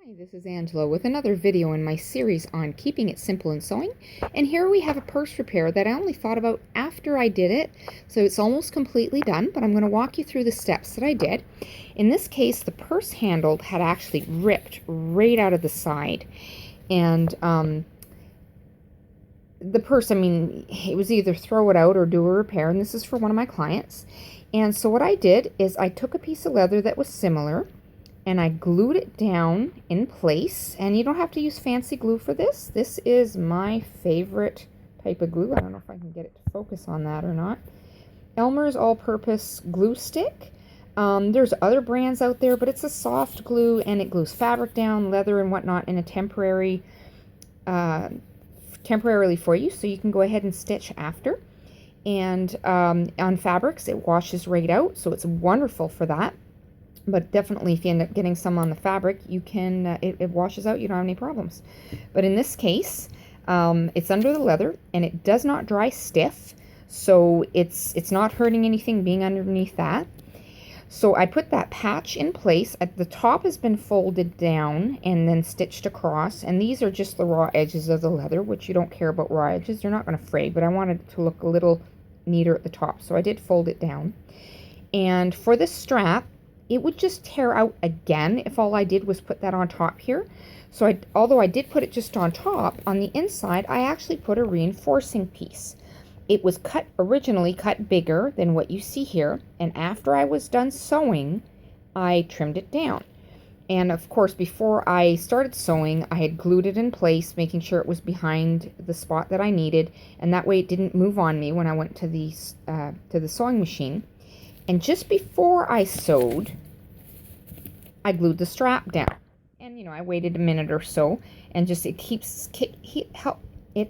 Hi, this is Angela with another video in my series on keeping it simple in sewing. And here we have a purse repair that I only thought about after I did it. So it's almost completely done, but I'm going to walk you through the steps that I did. In this case, the purse handle had actually ripped right out of the side. And the purse, it was either throw it out or do a repair, and this is for one of my clients. And so what I did is I took a piece of leather that was similar, and I glued it down in place. And you don't have to use fancy glue for this. This is my favorite type of glue. I don't know if I can get it to focus on that or not. Elmer's all-purpose glue stick. There's other brands out there, but it's a soft glue, and it glues fabric down, leather and whatnot in a temporarily for you, so you can go ahead and stitch after. And on fabrics, it washes right out, so it's wonderful for that. But definitely if you end up getting some on the fabric, you can, it washes out, you don't have any problems. But in this case, it's under the leather, and it does not dry stiff, so it's not hurting anything being underneath that. So I put that patch in place. At the top has been folded down and then stitched across, and these are just the raw edges of the leather, which you don't care about raw edges, they're not going to fray, but I wanted it to look a little neater at the top, so I did fold it down. And for the strap, it would just tear out again if all I did was put that on top here. So although I did put it just on top, on the inside I actually put a reinforcing piece. It was originally cut bigger than what you see here, and after I was done sewing, I trimmed it down. And of course, before I started sewing, I had glued it in place, making sure it was behind the spot that I needed, and that way it didn't move on me when I went to the sewing machine. And just before I sewed, I glued the strap down. And I waited a minute or so, and just it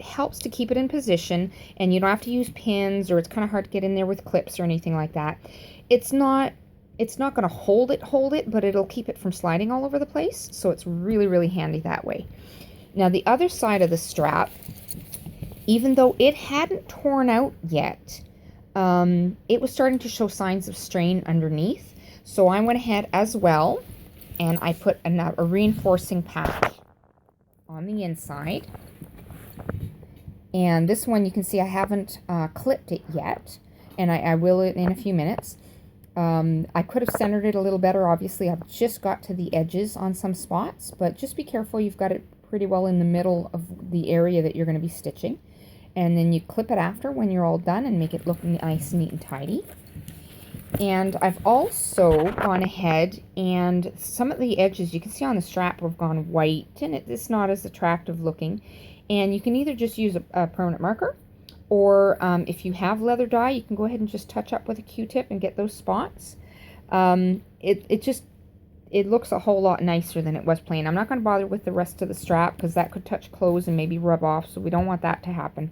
helps to keep it in position, and you don't have to use pins, or it's kind of hard to get in there with clips or anything like that. It's not going to hold it, but it'll keep it from sliding all over the place. So it's really, really handy that way. Now the other side of the strap, even though it hadn't torn out yet, it was starting to show signs of strain underneath. So I went ahead as well, and I put a reinforcing patch on the inside. And this one, you can see I haven't clipped it yet, and I will in a few minutes. I could have centered it a little better. Obviously, I've just got to the edges on some spots, but just be careful. You've got it pretty well in the middle of the area that you're going to be stitching. And then you clip it after when you're all done and make it look nice, neat, and tidy. And I've also gone ahead, and some of the edges you can see on the strap have gone white, and it's not as attractive looking. And you can either just use a permanent marker, or if you have leather dye, you can go ahead and just touch up with a Q-tip and get those spots. It looks a whole lot nicer than it was plain. I'm not going to bother with the rest of the strap because that could touch clothes and maybe rub off, so we don't want that to happen.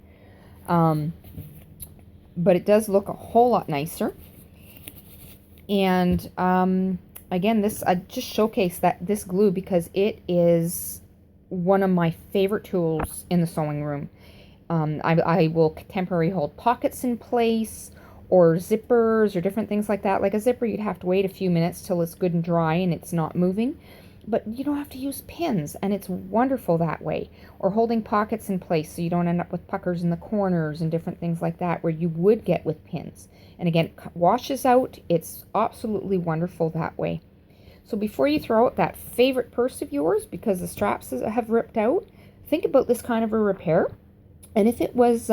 But it does look a whole lot nicer. And again, I just showcased this glue because it is one of my favorite tools in the sewing room. I will temporarily hold pockets in place, or zippers, or different things like that. Like a zipper, you'd have to wait a few minutes till it's good and dry and it's not moving. But you don't have to use pins, and it's wonderful that way. Or holding pockets in place so you don't end up with puckers in the corners and different things like that where you would get with pins. And again, it washes out. It's absolutely wonderful that way. So before you throw out that favorite purse of yours because the straps have ripped out, think about this kind of a repair. And if it was,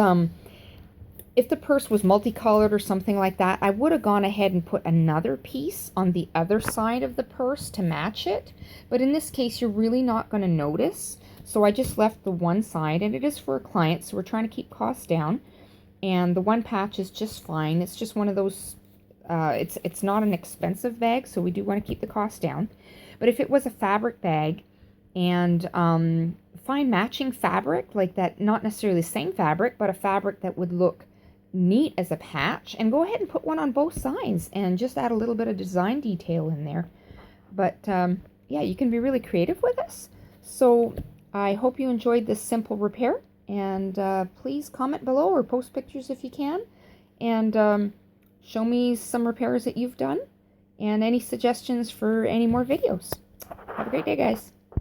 if the purse was multicolored or something like that, I would have gone ahead and put another piece on the other side of the purse to match it. But in this case, you're really not going to notice. So I just left the one side, and it is for a client, so we're trying to keep costs down. And the one patch is just fine. It's just one of those, it's not an expensive bag, so we do want to keep the cost down. But if it was a fabric bag, and find matching fabric like that, not necessarily the same fabric, but a fabric that would look neat as a patch, and go ahead and put one on both sides and just add a little bit of design detail in there. But yeah, you can be really creative with this. So I hope you enjoyed this simple repair, and please comment below or post pictures if you can, and show me some repairs that you've done and any suggestions for any more videos. Have a great day, guys.